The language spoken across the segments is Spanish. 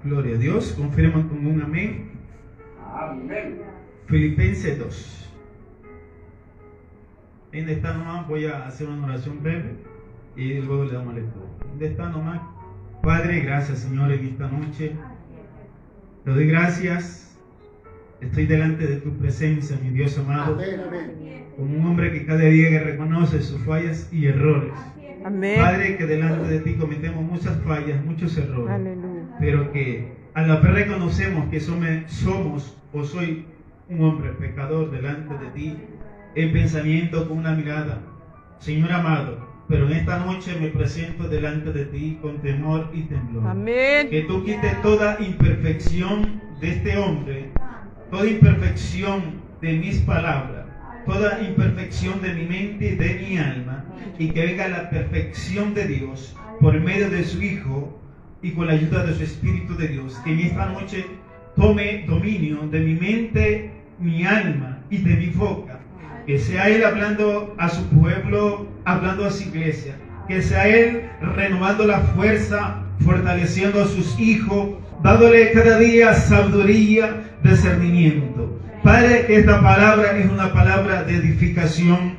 Gloria a Dios. Confirman con un amén. Amén. Filipenses 2. ¿Dónde está nomás? Voy a hacer una oración breve y luego le damos lectura. ¿Dónde está nomás? Padre, gracias Señor en esta noche. Te doy gracias. Estoy delante de tu presencia, mi Dios amado. Amén, amén. Como un hombre que cada día reconoce sus fallas y errores. Amén. Padre, que delante de ti cometemos muchas fallas, muchos errores. Aleluya. Pero que a la vez reconocemos que somos o soy un hombre pecador delante de ti, en pensamiento, con una mirada. Señor amado, pero en esta noche me presento delante de ti con temor y temblor. Amén. Que tú quites toda imperfección de este hombre, toda imperfección de mis palabras, toda imperfección de mi mente y de mi alma, y que venga la perfección de Dios por medio de su Hijo y con la ayuda de su Espíritu de Dios. Que en esta noche tome dominio de mi mente, mi alma y de mi boca. Que sea Él hablando a su pueblo, hablando a su iglesia. Que sea Él renovando la fuerza, fortaleciendo a sus hijos, dándole cada día sabiduría, discernimiento. Padre, que esta palabra es una palabra de edificación,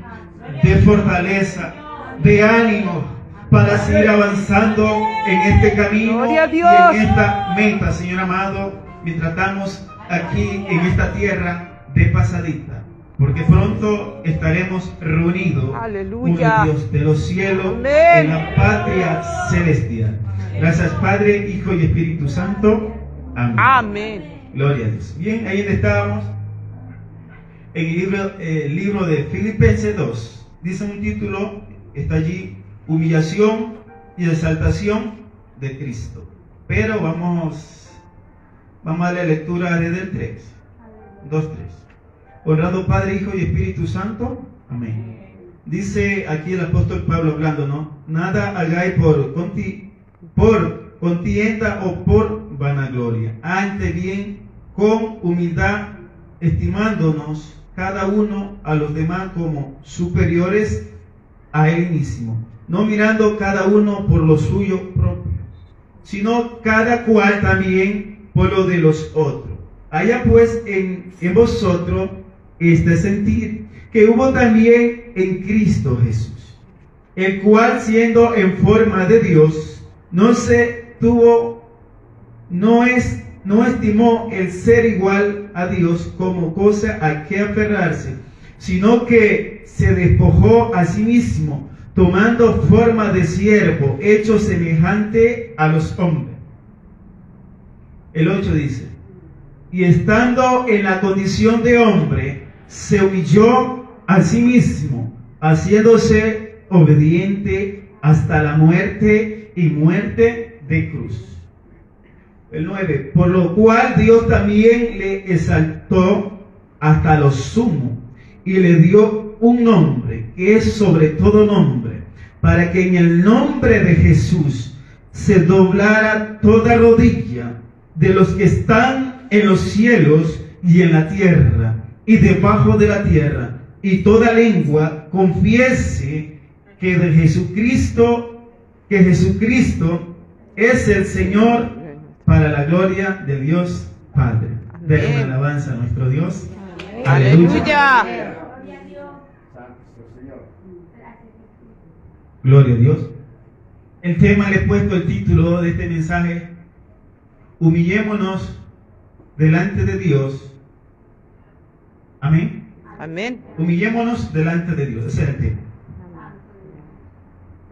de fortaleza, de ánimo, para seguir avanzando en este camino y en esta meta, Señor amado, mientras estamos aquí en esta tierra de pasadita. Porque pronto estaremos reunidos Aleluya. con el Dios de los cielos. Amén. En la patria celestial. Gracias Padre, Hijo y Espíritu Santo. Amén. Amén. Gloria a Dios. Bien, ahí estábamos. En el libro de Filipenses 2. Dice un título, está allí, humillación y exaltación de Cristo. Pero vamos a darle lectura desde el 3. 2, 3. Honrado Padre, Hijo y Espíritu Santo. Amén. Dice aquí el apóstol Pablo hablando, ¿no? Nada hagáis por contienda o por vanagloria. Antes bien, con humildad, estimándonos cada uno a los demás como superiores a él mismo, no mirando cada uno por lo suyo propio, sino cada cual también por lo de los otros. Haya pues en vosotros este sentir que hubo también en Cristo Jesús, el cual siendo en forma de Dios, no estimó el ser igual a Dios como cosa a que aferrarse, sino que se despojó a sí mismo, tomando forma de siervo, hecho semejante a los hombres. El 8 dice, y estando en la condición de hombre, se humilló a sí mismo, haciéndose obediente hasta la muerte y muerte de cruz. El 9, por lo cual Dios también le exaltó hasta lo sumo y le dio un nombre que es sobre todo nombre, para que en el nombre de Jesús se doblara toda rodilla de los que están en los cielos y en la tierra y debajo de la tierra, y toda lengua confiese que Jesucristo es el Señor, para la gloria de Dios Padre. Denle una alabanza a nuestro Dios. Aleluya. Gloria a Dios. El tema, le he puesto el título de este mensaje: humillémonos delante de Dios. Amén. Amén. Humillémonos delante de Dios. Ese es el tema.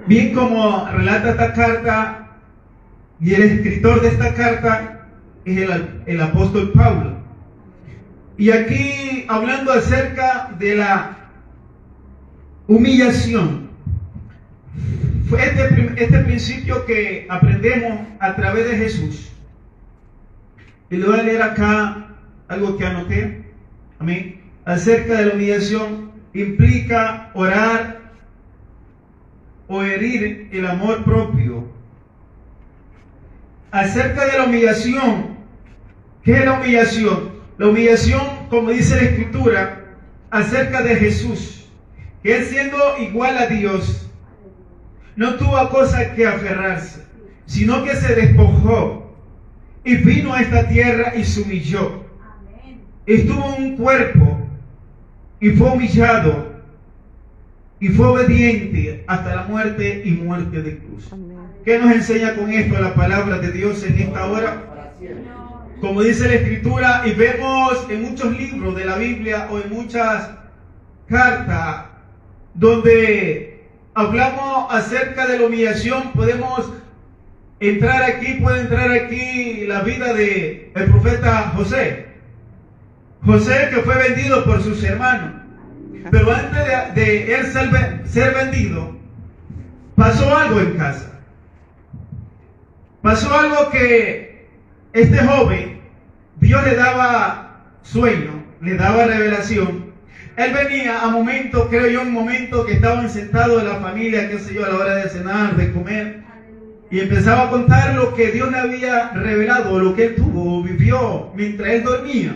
Bien, como relata esta carta, y el escritor de esta carta es el apóstol Pablo. Y aquí hablando acerca de la humillación. Fue este principio que aprendemos a través de Jesús. Y le voy a leer acá algo que anoté. Amén. Acerca de la humillación, implica orar o herir el amor propio. Acerca de la humillación, ¿qué es la humillación? La humillación, como dice la Escritura, acerca de Jesús, que Él siendo igual a Dios, no tuvo a cosa que aferrarse, sino que se despojó y vino a esta tierra y se humilló. Estuvo en un cuerpo y fue humillado y fue obediente hasta la muerte y muerte de cruz. Amén. ¿Qué nos enseña con esto la palabra de Dios en esta hora? Como dice la Escritura, y vemos en muchos libros de la Biblia o en muchas cartas donde hablamos acerca de la humillación, podemos entrar aquí, puede entrar aquí la vida de el profeta José. José, que fue vendido por sus hermanos. Pero antes de él ser vendido, pasó algo en casa. Pasó algo que este joven, Dios le daba sueño, le daba revelación. Él venía a momentos, creo yo, un momento que estaban sentados en la familia, qué sé yo, a la hora de cenar, de comer, y empezaba a contar lo que Dios le había revelado, lo que él tuvo o vivió mientras él dormía.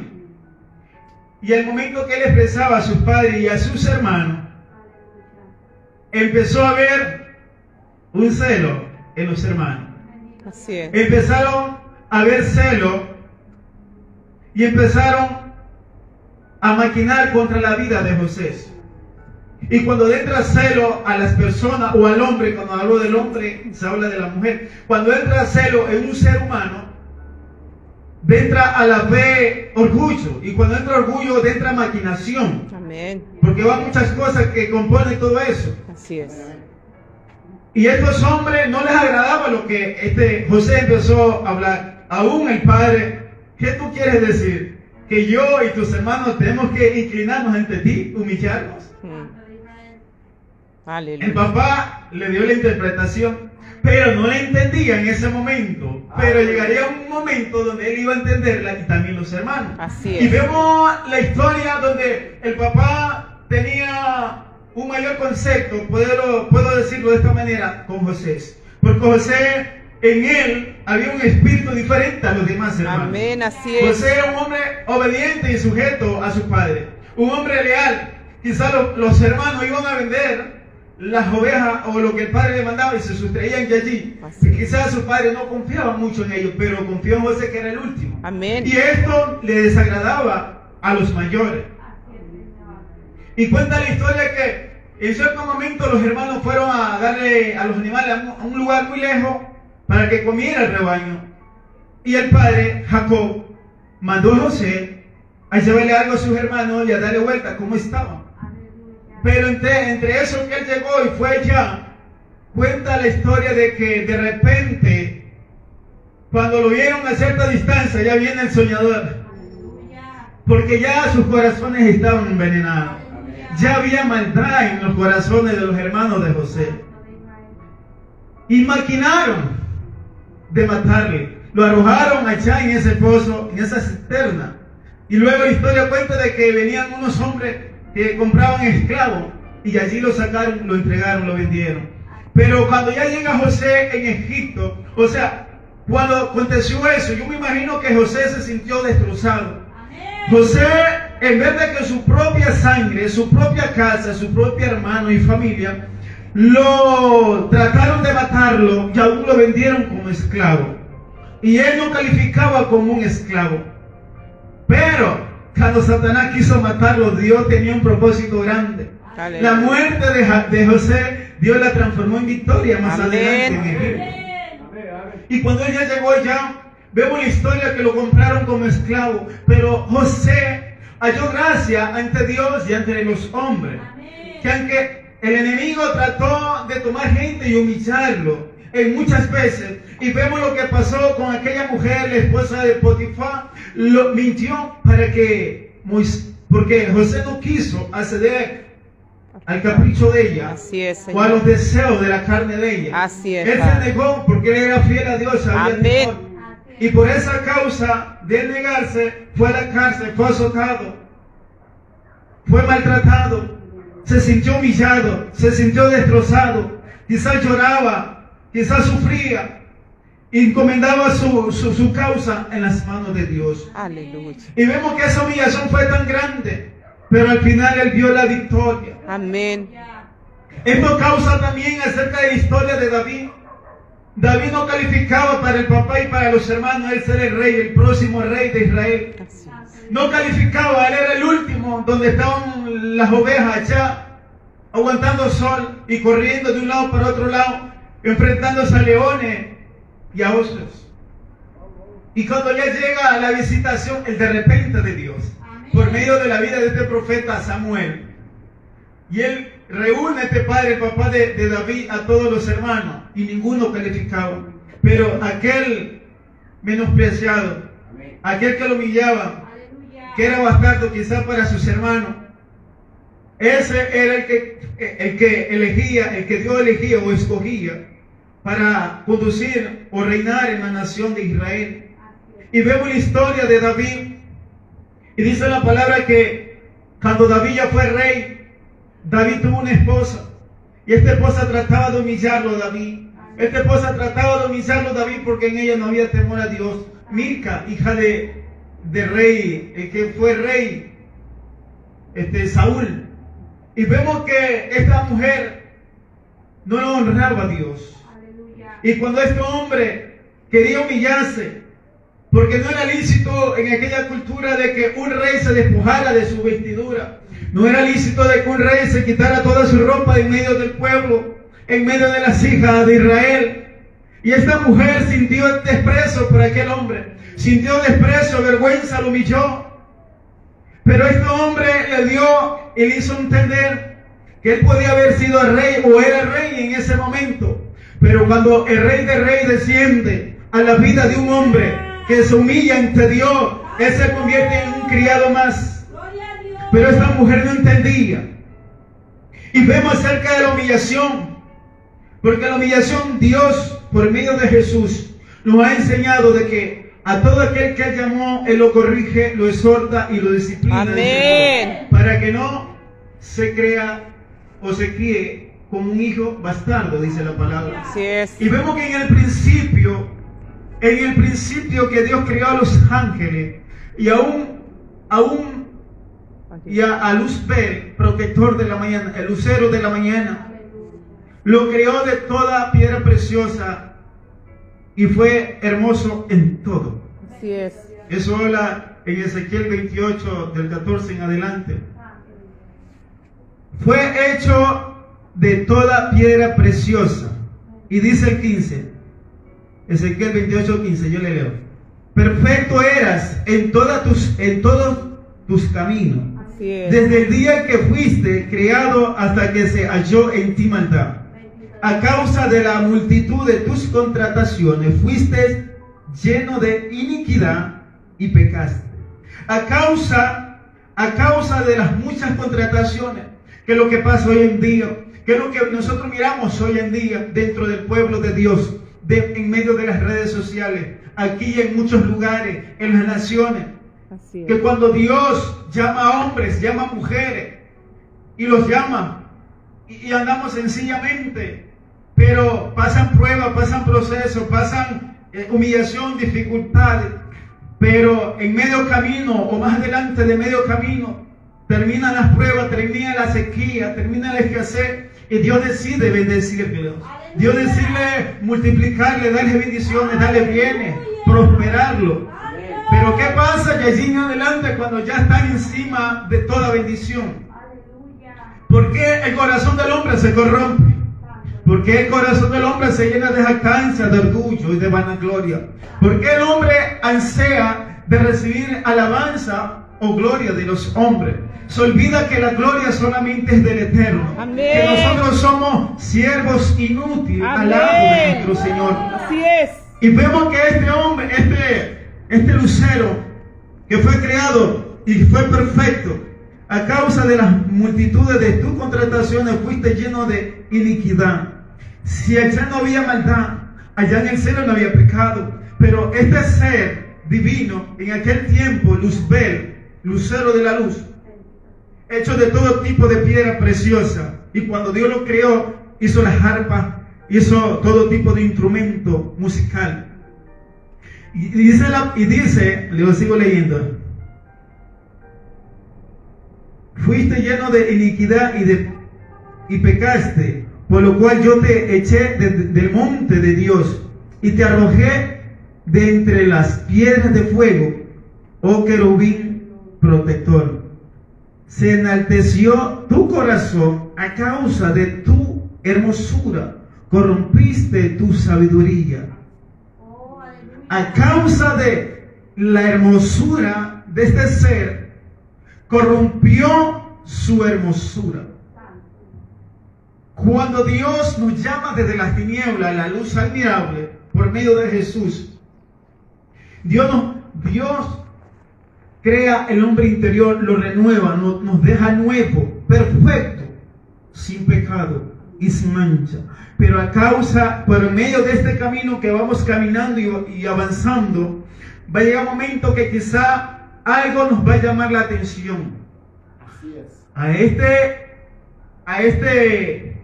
Y el momento que él expresaba a sus padres y a sus hermanos, empezó a ver un celo en los hermanos. Así es. Empezaron a ver celo y empezaron a maquinar contra la vida de José. Y cuando entra celo a las personas o al hombre, cuando hablo del hombre se habla de la mujer, cuando entra celo en un ser humano, entra a la vez orgullo, y cuando entra orgullo entra maquinación. Amén. Porque van muchas cosas que componen todo eso. Así es. Y a estos hombres no les agradaba lo que José empezó a hablar. Aún el padre, ¿qué tú quieres decir? Que yo y tus hermanos tenemos que inclinarnos ante ti, humillarnos. Aleluya. El papá le dio la interpretación, pero no la entendía en ese momento. Pero llegaría un momento donde él iba a entenderla y también los hermanos. Así Y es. vemos la historia donde el papá tenía un mayor concepto, puedo decirlo de esta manera, con José. Porque José, en él había un espíritu diferente a los demás hermanos. Amén, así es. José era un hombre obediente y sujeto a su padre. Un hombre leal. Quizás los hermanos iban a vender las ovejas o lo que el padre le mandaba y se sustraían de allí. Así es. Quizás su padre no confiaba mucho en ellos, pero confió en José, que era el último. Amén. Y esto le desagradaba a los mayores. Y cuenta la historia que en cierto momento los hermanos fueron a darle a los animales a un lugar muy lejos para que comiera el rebaño. Y el padre, Jacob, mandó a José a llevarle algo a sus hermanos y a darle vuelta cómo estaban. Pero entre eso que él llegó y fue allá, cuenta la historia de que de repente, cuando lo vieron a cierta distancia, ya viene el soñador. Porque ya sus corazones estaban envenenados. Ya había maldad en los corazones de los hermanos de José. Y maquinaron de matarle. Lo arrojaron allá en ese pozo, en esa cisterna. Y luego la historia cuenta de que venían unos hombres que compraban esclavos. Y allí lo sacaron, lo entregaron, lo vendieron. Pero cuando ya llega José en Egipto, o sea, cuando aconteció eso, yo me imagino que José se sintió destrozado. José, en vez de que su propia sangre, su propia casa, su propio hermano y familia, lo trataron de matarlo y aún lo vendieron como esclavo. Y él no calificaba como un esclavo. Pero cuando Satanás quiso matarlo, Dios tenía un propósito grande. Aleluya. La muerte de José, Dios la transformó en victoria más Amén. adelante en Egipto. Y cuando él ya llegó allá, vemos la historia que lo compraron como esclavo. Pero José halló gracia ante Dios y ante los hombres. Que aunque el enemigo trató de tomar gente y humillarlo en muchas veces, y vemos lo que pasó con aquella mujer, la esposa de Potifar, lo mintió para que porque José no quiso acceder al capricho de ella. Así es, o a los Señor. deseos de la carne de ella. Así es, Él se Padre. negó porque él era fiel a Dios, sabía Amén. Dios. Y por esa causa de negarse, fue a la cárcel, fue azotado, fue maltratado, se sintió humillado, se sintió destrozado, quizás lloraba, quizás sufría, encomendaba su causa en las manos de Dios. Aleluya. Y vemos que esa humillación fue tan grande, pero al final él vio la victoria. Amén. Esto causa también acerca de la historia de David. David no calificaba para el papá y para los hermanos él ser el rey, el próximo rey de Israel. Así es. No calificaba, él era el último, donde estaban las ovejas allá, aguantando sol y corriendo de un lado para otro lado, enfrentándose a leones y a osos. Y cuando ya llega a la visitación, el de repente de Dios, por medio de la vida de este profeta Samuel, y él reúne a este padre, el papá de David, a todos los hermanos, y ninguno calificaba. Pero aquel menospreciado, aquel que lo humillaba, que era bastardo quizás para sus hermanos, ese era el que elegía, el que Dios elegía o escogía para conducir o reinar en la nación de Israel. Y vemos la historia de David, y dice la palabra que cuando David ya fue rey, David tuvo una esposa, y esta esposa trataba de humillarlo a David. Esta esposa trataba de humillarlo a David porque en ella no había temor a Dios. Milca, hija de rey, el que fue rey, Saúl. Y vemos que esta mujer no honraba a Dios. Y cuando este hombre quería humillarse, porque no era lícito en aquella cultura de que un rey se despojara de su vestidura, no era lícito de que un rey se quitara toda su ropa en medio del pueblo, en medio de las hijas de Israel. Y esta mujer sintió desprecio por aquel hombre, sintió desprecio, vergüenza, lo humilló. Pero este hombre le dio y le hizo entender que él podía haber sido el rey o era el rey en ese momento. Pero cuando el rey de reyes desciende a la vida de un hombre que se humilla ante Dios, él se convierte en un criado más. Pero esta mujer no entendía. Y vemos acerca de la humillación, porque la humillación Dios, por medio de Jesús, nos ha enseñado de que a todo aquel que Él llamó, Él lo corrige, lo exhorta y lo disciplina. Amén. Para que no se crea o se críe como un hijo bastardo, dice la palabra. Así es. Y vemos que en el principio que Dios creó a los ángeles, y a Luzbel, protector de la mañana, el lucero de la mañana, lo creó de toda piedra preciosa y fue hermoso en todo. Así es. Eso habla en Ezequiel 28, del 14 en adelante. Fue hecho de toda piedra preciosa. Y dice el 15, Ezequiel 28, 15, yo le leo. Perfecto eras en todos tus caminos, Así es. desde el día que fuiste creado hasta que se halló en ti maldad. A causa de la multitud de tus contrataciones fuiste lleno de iniquidad y pecaste. A causa de las muchas contrataciones, que es lo que pasa hoy en día, que es lo que nosotros miramos hoy en día dentro del pueblo de Dios, en medio de las redes sociales, aquí y en muchos lugares, en las naciones. Así es. Que cuando Dios llama a hombres, llama a mujeres, y los llama, y andamos sencillamente, pero pasan pruebas, pasan procesos, pasan humillación, dificultades, pero en medio camino o más adelante de medio camino terminan las pruebas, termina la sequía, termina la escasez, y Dios decide bendecirle. Dios decide multiplicarle, darle bendiciones, darle bienes, prosperarlo. Pero ¿qué pasa de allí en adelante cuando ya están encima de toda bendición? ¿Por qué el corazón del hombre se corrompe? ¿Por qué el corazón del hombre se llena de jactancia, de orgullo y de vanagloria? ¿Por qué el hombre ansea de recibir alabanza o gloria de los hombres? Se olvida que la gloria solamente es del Eterno. Amén. Que nosotros somos siervos inútiles al lado de nuestro Señor. Así es. Y vemos que este hombre, este lucero que fue creado y fue perfecto, a causa de las multitudes de tus contrataciones fuiste lleno de iniquidad. Si allá no había maldad, allá en el cielo no había pecado, pero este ser divino en aquel tiempo, Luzbel, lucero de la luz, hecho de todo tipo de piedra preciosa, y cuando Dios lo creó, hizo las arpas, hizo todo tipo de instrumento musical. Y dice, le sigo leyendo, fuiste lleno de iniquidad y pecaste, por lo cual yo te eché del monte de Dios y te arrojé de entre las piedras de fuego, oh querubín protector. Se enalteció tu corazón a causa de tu hermosura, corrompiste tu sabiduría. A causa de la hermosura de este ser, corrompió su hermosura. Cuando Dios nos llama desde las tinieblas a la luz admirable por medio de Jesús, Dios crea el hombre interior, lo renueva, nos deja nuevo, perfecto, sin pecado y sin mancha. Pero por medio de este camino que vamos caminando y avanzando, va a llegar un momento que quizá algo nos va a llamar la atención. Así es. A este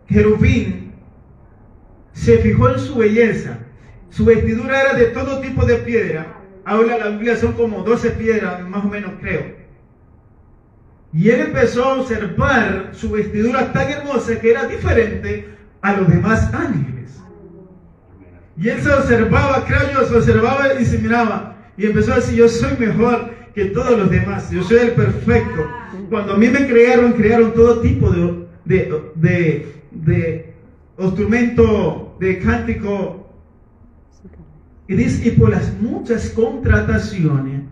querubín se fijó en su belleza. Su vestidura era de todo tipo de piedra. Ahora la Biblia son como 12 piedras, más o menos creo. Y él empezó a observar su vestidura tan hermosa que era diferente a los demás ángeles. Y él se observaba, creo yo, se observaba y se miraba. Y empezó a decir, yo soy mejor que todos los demás. Yo soy el perfecto. Cuando a mí me crearon todo tipo de instrumento, de cántico. Y dice, y por las muchas contrataciones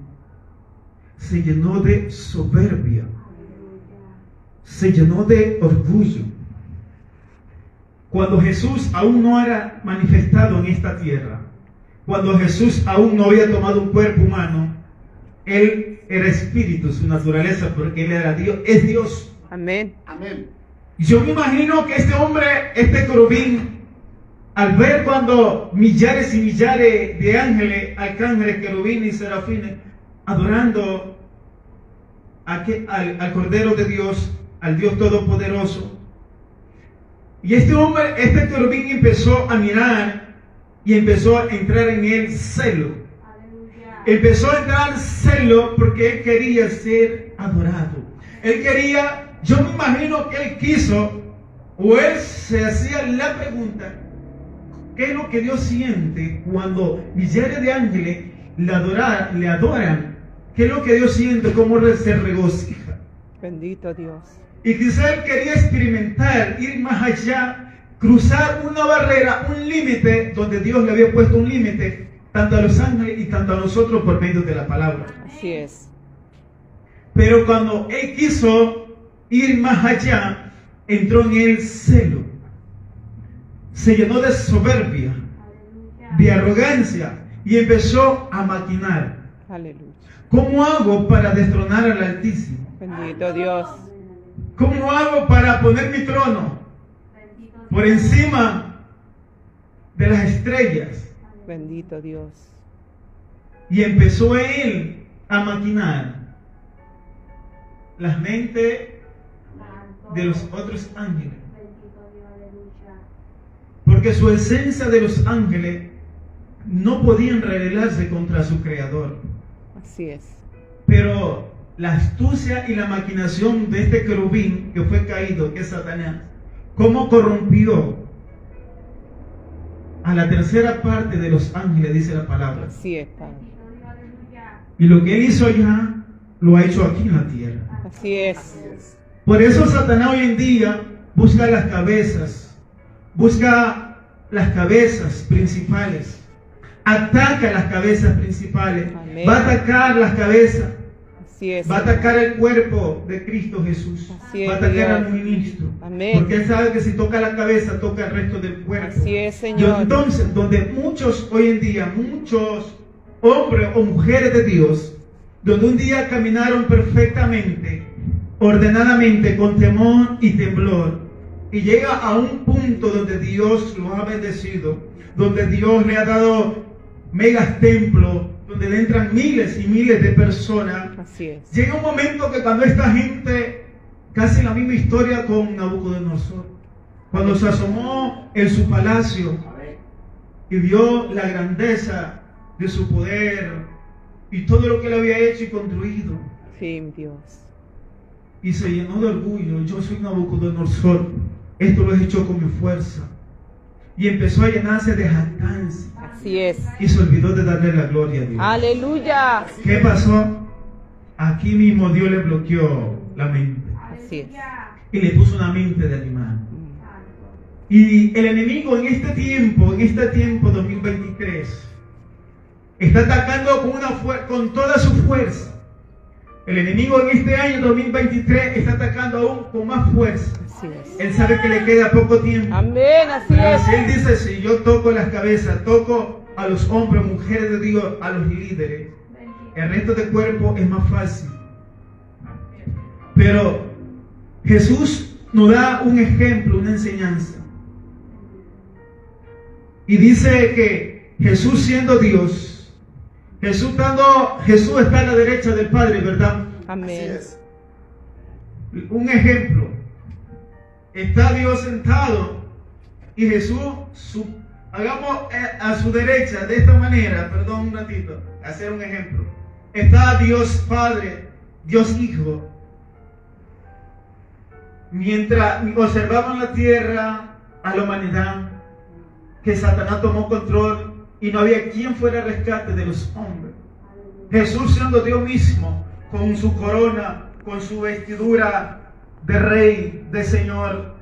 se llenó de soberbia, se llenó de orgullo. Cuando Jesús aún no era manifestado en esta tierra, cuando Jesús aún no había tomado un cuerpo humano, Él era espíritu, su naturaleza, porque Él era Dios, es Dios. Amén. Amén. Y yo me imagino que este hombre, este querubín, al ver cuando millares y millares de ángeles, arcángeles, querubines y serafines, adorando al Cordero de Dios, al Dios Todopoderoso. Y este hombre, este querubín empezó a mirar y empezó a entrar en el celo. Empezó a entrar en celo porque él quería ser adorado. Él quería, yo me imagino que él quiso, o él se hacía la pregunta, ¿qué es lo que Dios siente cuando millares de ángeles le adoran? ¿Qué es lo que Dios siente? ¿Cómo se regocija? Bendito Dios. Y quizá él quería experimentar, ir más allá, cruzar una barrera, un límite, donde Dios le había puesto un límite, tanto a los ángeles y tanto a nosotros por medio de la palabra. Así es. Pero cuando él quiso ir más allá, entró en el celo. Se llenó de soberbia, de arrogancia y empezó a maquinar. Aleluya. ¿Cómo hago para destronar al Altísimo? Bendito Dios. ¿Cómo hago para poner mi trono por encima de las estrellas? Bendito Dios. Y empezó él a maquinar las mentes de los otros ángeles. Porque su esencia de los ángeles no podían rebelarse contra su creador. Así es. Pero la astucia y la maquinación de este querubín que fue caído, que es Satanás, cómo corrompió a la tercera parte de los ángeles, dice la palabra. Así es, Padre. Y lo que él hizo allá, lo ha hecho aquí en la tierra. Así es. Por eso Satanás hoy en día busca las cabezas principales, ataca las cabezas principales. Amén. Va a atacar las cabezas, Así es. va a atacar el cuerpo de Cristo Jesús, Así es, va a atacar Dios. al ministro, Amén. porque él sabe que si toca la cabeza, toca el resto del cuerpo. Así es, Y Señor. entonces, donde muchos hoy en día, muchos hombres o mujeres de Dios, donde un día caminaron perfectamente, ordenadamente, con temor y temblor, y llega a un punto donde Dios lo ha bendecido, donde Dios le ha dado megas templos, donde le entran miles y miles de personas. Así es. Llega un momento que cuando esta gente, casi la misma historia con Nabucodonosor, cuando se asomó en su palacio y vio la grandeza de su poder y todo lo que él había hecho y construido, Sí, Dios. y se llenó de orgullo. Yo soy Nabucodonosor, esto lo he hecho con mi fuerza. y empezó a llenarse de jactancia Así es. y se olvidó de darle la gloria a Dios. Aleluya. ¿Qué pasó? Aquí mismo Dios le bloqueó la mente Así es. y le puso una mente de animal. Y el enemigo en este tiempo 2023, está atacando con toda su fuerza. El enemigo en este año 2023 está atacando aún con más fuerza. Así es. Él sabe que le queda poco tiempo. Amén. Así Pero es. si él dice, si yo toco las cabezas, toco a los hombres, mujeres de Dios, a los líderes, el resto del cuerpo es más fácil. Pero Jesús nos da un ejemplo, una enseñanza. Y dice que Jesús siendo Dios, Jesús está a la derecha del Padre, ¿verdad? Amén. Un ejemplo. Está Dios sentado y Jesús, hagamos a su derecha de esta manera, perdón un ratito, hacer un ejemplo. Está Dios Padre, Dios Hijo. Mientras observaban la tierra, a la humanidad, que Satanás tomó control y no había quien fuera al rescate de los hombres. Jesús siendo Dios mismo, con su corona, con su vestidura de rey, de señor,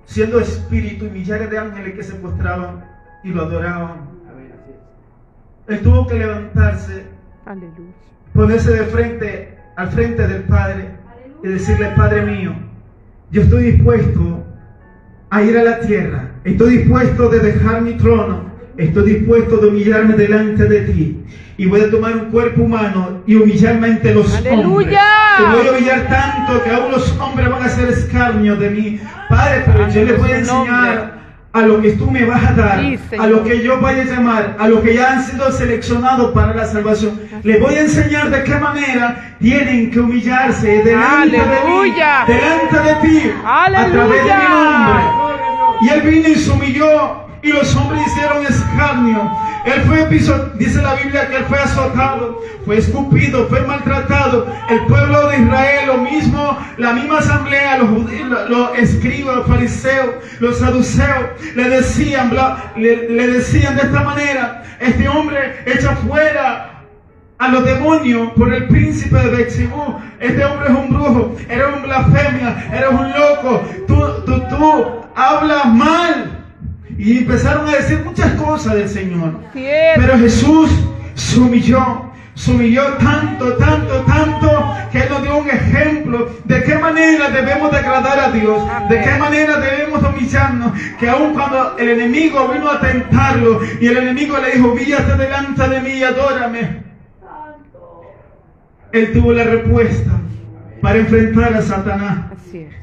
siendo espíritu y millares de ángeles que se postraban y lo adoraban. Él tuvo que levantarse, Aleluya. ponerse al frente del Padre y decirle: Padre mío, yo estoy dispuesto a ir a la tierra, estoy dispuesto de dejar mi trono, estoy dispuesto de humillarme delante de ti, y voy a tomar un cuerpo humano y humillarme ante los hombres. ¡Aleluya! Te voy a humillar tanto que aún los hombres van a hacer escarnio de mí, Padre, pero yo les voy a enseñar a lo que tú me vas a dar, Sí, a lo que yo vaya a llamar, a lo que ya han sido seleccionados para la salvación. Les voy a enseñar de qué manera tienen que humillarse delante ¡Aleluya! de mí, delante de ti, a través de mi nombre. Y él vino y se humilló, y los hombres hicieron escarnio. Él fue dice la Biblia que él fue azotado, fue escupido, fue maltratado. El pueblo de Israel, lo mismo, la misma asamblea, los judíos, los escribas, los fariseos, los saduceos, le decían de esta manera: este hombre echa fuera a los demonios por el príncipe de Beelzebú. Este hombre es un brujo, eres un blasfemia, eres un loco, tú hablas mal. Y empezaron a decir muchas cosas del Señor. Pero Jesús se humilló tanto, que Él nos dio un ejemplo de qué manera debemos de agradar a Dios, de qué manera debemos humillarnos, que aun cuando el enemigo vino a tentarlo y el enemigo le dijo: humíllate delante de mí y adórame, Él tuvo la respuesta para enfrentar a Satanás.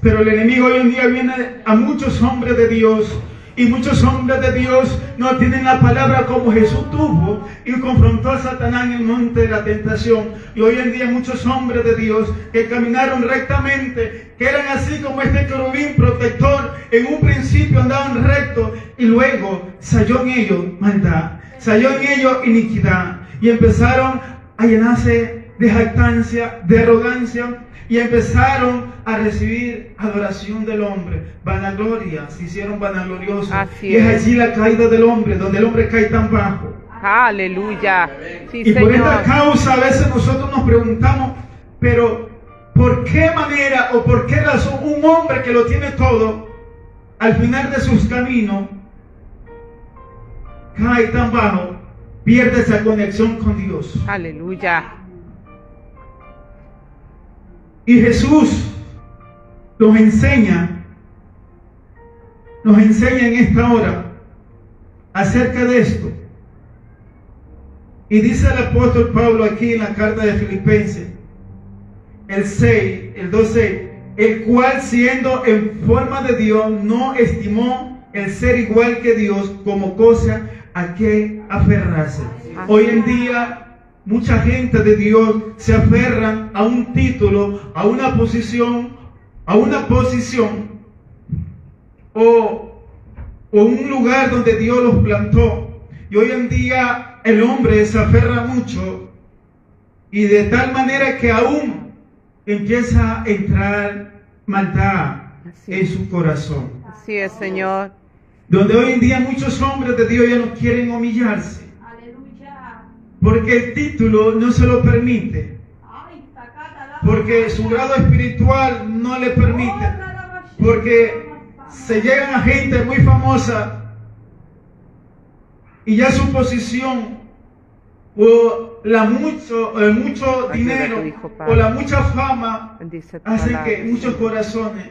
Pero el enemigo hoy en día viene a muchos hombres de Dios, y muchos hombres de Dios no tienen la palabra como Jesús tuvo y confrontó a Satanás en el monte de la tentación. Y hoy en día muchos hombres de Dios que caminaron rectamente, que eran así como este querubín protector, en un principio andaban recto y luego salió en ellos maldad, salió en ellos iniquidad, y empezaron a llenarse de jactancia, de arrogancia, y empezaron a recibir adoración del hombre, vanagloria, se hicieron vanagloriosos. Y es allí la caída del hombre, donde el hombre cae tan bajo. Aleluya. Sí, y por Señor. esta causa a veces nosotros nos preguntamos: pero ¿por qué manera o por qué razón un hombre que lo tiene todo, al final de sus caminos, cae tan bajo, pierde esa conexión con Dios? Aleluya. Y Jesús nos enseña en esta hora acerca de esto. Y dice el apóstol Pablo aquí en la carta de Filipenses, el 2:6, el cual siendo en forma de Dios no estimó el ser igual que Dios como cosa a que aferrarse. Hoy en día mucha gente de Dios se aferran a un título, a una posición o un lugar donde Dios los plantó. Y hoy en día el hombre se aferra mucho, y de tal manera que aún empieza a entrar maldad en su corazón. Así es, Señor. Donde hoy en día muchos hombres de Dios ya no quieren humillarse. Aleluya. Porque el título no se lo permite. Ay, sacata la Porque su grado espiritual no le permite. Porque se llegan a gente muy famosa y ya su posición o el mucho dinero o la mucha fama Bendice tu hace palabra, que muchos Señor. corazones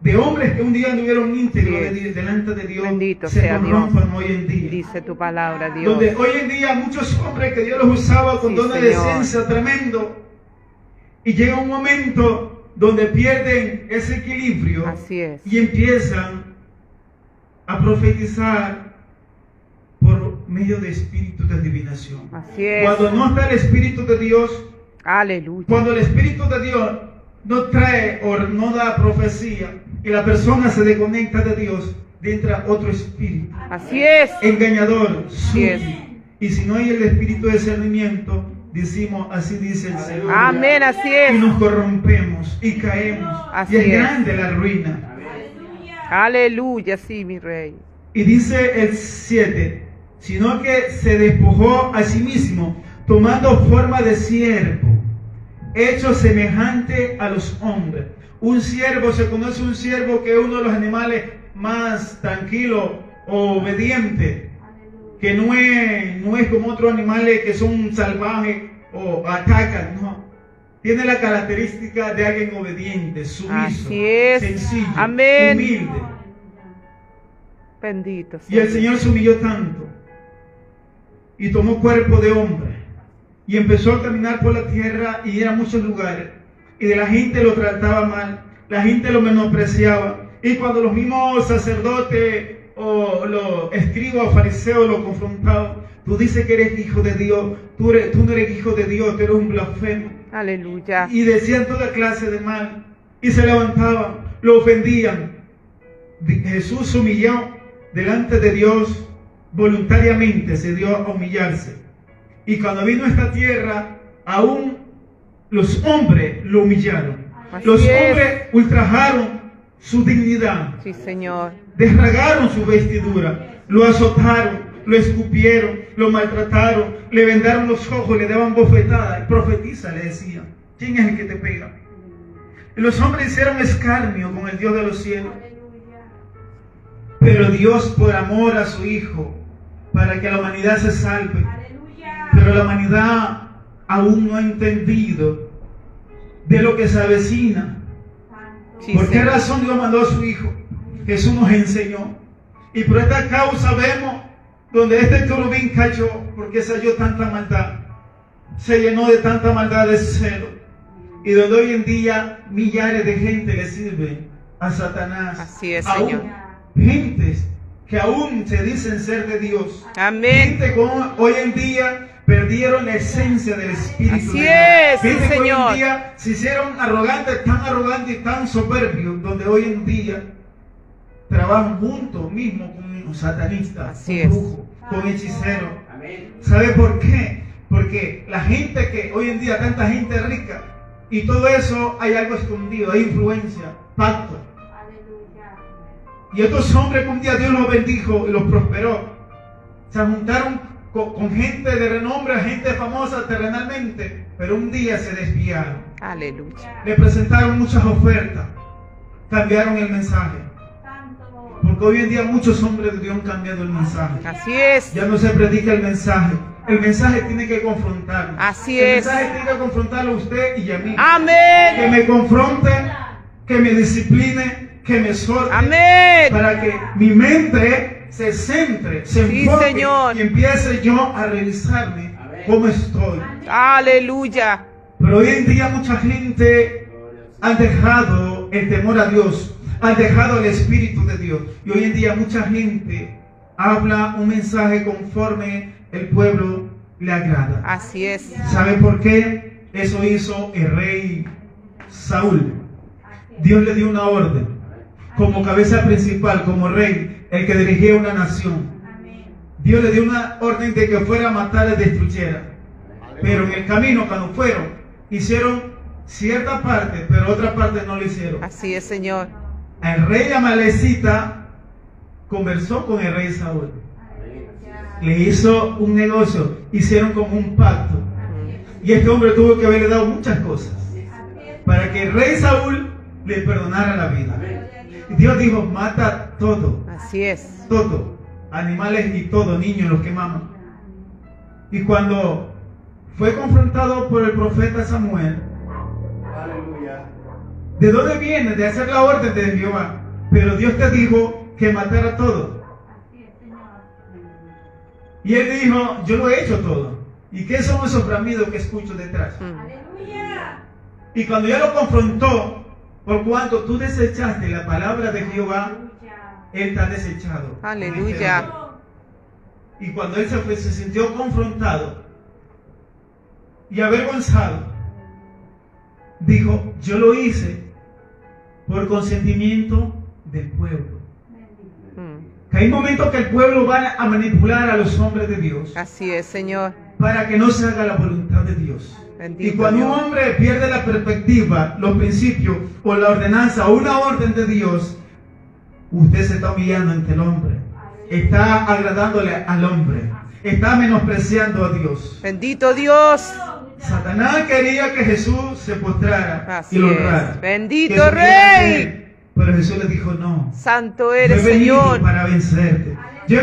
de hombres que un día anduvieron íntegros Yes. delante de Dios Bendito se sea Dios. corrompan hoy en día. Dice tu palabra, Dios. Donde hoy en día muchos hombres que Dios los usaba con Sí, dones de Señor. ciencia tremendo y llega un momento donde pierden ese equilibrio Así es. y empiezan a profetizar por medio de espíritus de adivinación. Así es. Cuando no está el Espíritu de Dios, Aleluya. cuando el Espíritu de Dios no trae o no da profecía y la persona se desconecta de Dios, entra otro espíritu Así es. engañador, sucio. es. Y si no hay el espíritu de discernimiento, decimos, así dice el Señor. Amén, así Y es. nos corrompemos y caemos. Así y es es. grande la ruina. Aleluya. Aleluya, sí, mi rey. Y dice el 7, sino que se despojó a sí mismo, tomando forma de siervo, hecho semejante a los hombres. Un siervo, se conoce un siervo que es uno de los animales más tranquilos o obedientes, que no es como otros animales que son salvajes o atacan, no. Tiene la característica de alguien obediente, sumiso, Así es. sencillo, Amén. humilde. Bendito Y el sea. Señor se humilló tanto y tomó cuerpo de hombre y empezó a caminar por la tierra y ir a muchos lugares y de la gente lo trataba mal, la gente lo menospreciaba y cuando los mismos sacerdotes o los escribas o fariseos lo confrontaban, tú dices que eres hijo de Dios, tú no eres hijo de Dios, tú eres un blasfemo. Aleluya. Y decían toda clase de mal y se levantaban, lo ofendían. Jesús se humilló delante de Dios voluntariamente, se dio a humillarse. Y cuando vino a esta tierra, aún los hombres lo humillaron. Así Los es. hombres ultrajaron su dignidad, Sí, Señor. desragaron su vestidura, lo azotaron, lo escupieron, lo maltrataron, le vendaron los ojos, le daban bofetadas. Profetiza, le decían. ¿Quién es el que te pega? Y los hombres hicieron escarnio con el Dios de los cielos. Pero Dios, por amor a su Hijo, para que la humanidad se salve, pero la humanidad aún no ha entendido de lo que se avecina. Sí, ¿Por qué Señor. razón Dios mandó a su Hijo? Jesús nos enseñó. Y por esta causa vemos donde este querubín cayó, porque se halló tanta maldad, se llenó de tanta maldad de celo. Y donde hoy en día millares de gente le sirven a Satanás. Así es, Aún Señor. gentes que aún se dicen ser de Dios. Amén. Gente que hoy en día perdieron la esencia del Espíritu Así de Dios. es, sí, Gente que hoy Señor. en día se hicieron arrogantes y tan soberbios, donde hoy en día trabajan juntos mismo con los satanistas, Así con es. brujos, con hechiceros. Amén. ¿Sabe por qué? Porque la gente que hoy en día, tanta gente rica, y todo eso hay algo escondido, hay influencia, pacto. Y estos hombres que un día Dios los bendijo y los prosperó, se juntaron con gente de renombre, gente famosa terrenalmente, pero un día se desviaron. Aleluya. Le presentaron muchas ofertas, cambiaron el mensaje. Porque hoy en día muchos hombres de Dios han cambiado el mensaje. Así es. Ya no se predica el mensaje. El mensaje tiene que confrontarnos. Así el es. mensaje tiene que confrontarlo a usted y a mí. Que Amén. me confronte, que me discipline, que me exhorte. Amén. Para que mi mente se centre, se Sí, enfoque Señor. y empiece yo a revisarme cómo estoy. Aleluya. Pero hoy en día mucha gente ha dejado el temor a Dios, ha dejado el Espíritu de Dios. Y hoy en día mucha gente habla un mensaje conforme el pueblo le agrada. Así es. ¿Sabe por qué? Eso hizo el rey Saúl. Dios le dio una orden como cabeza principal, como rey, el que dirigía una nación. Dios le dio una orden de que fuera a matar y destruyera. Pero en el camino, cuando fueron, hicieron cierta parte, pero otra parte no lo hicieron. Así es, Señor. El rey amalecita conversó con el rey Saúl. Le hizo un negocio, hicieron como un pacto. Y este hombre tuvo que haberle dado muchas cosas para que el rey Saúl le perdonara la vida. Y Dios dijo, mata todo, Así es. todo, animales y todo, niños los que maman. Y cuando fue confrontado por el profeta Samuel, ¿de dónde viene? De hacer la orden de Jehová. Pero Dios te dijo que matara todo. Y él dijo, yo lo he hecho todo. ¿Y qué son esos bramidos que escucho detrás? Aleluya. Y cuando ya lo confrontó, por cuanto tú desechaste la palabra de Jehová, él te ha desechado. Aleluya. Y cuando él se sintió confrontado y avergonzado, dijo, yo lo hice por consentimiento del pueblo. Que hay momentos que el pueblo va a manipular a los hombres de Dios Así es, Señor. para que no se haga la voluntad de Dios. Bendito Y cuando Dios. un hombre pierde la perspectiva, los principios o la ordenanza o una orden de Dios, usted se está humillando ante el hombre, está agradándole al hombre, está menospreciando a Dios. Bendito Dios. Satanás quería que Jesús se postrara Así y lo honrara. es. Bendito que supiera Rey. que él. Pero Jesús le dijo, no, Santo yo eres, he venido Señor. para vencerte. Yo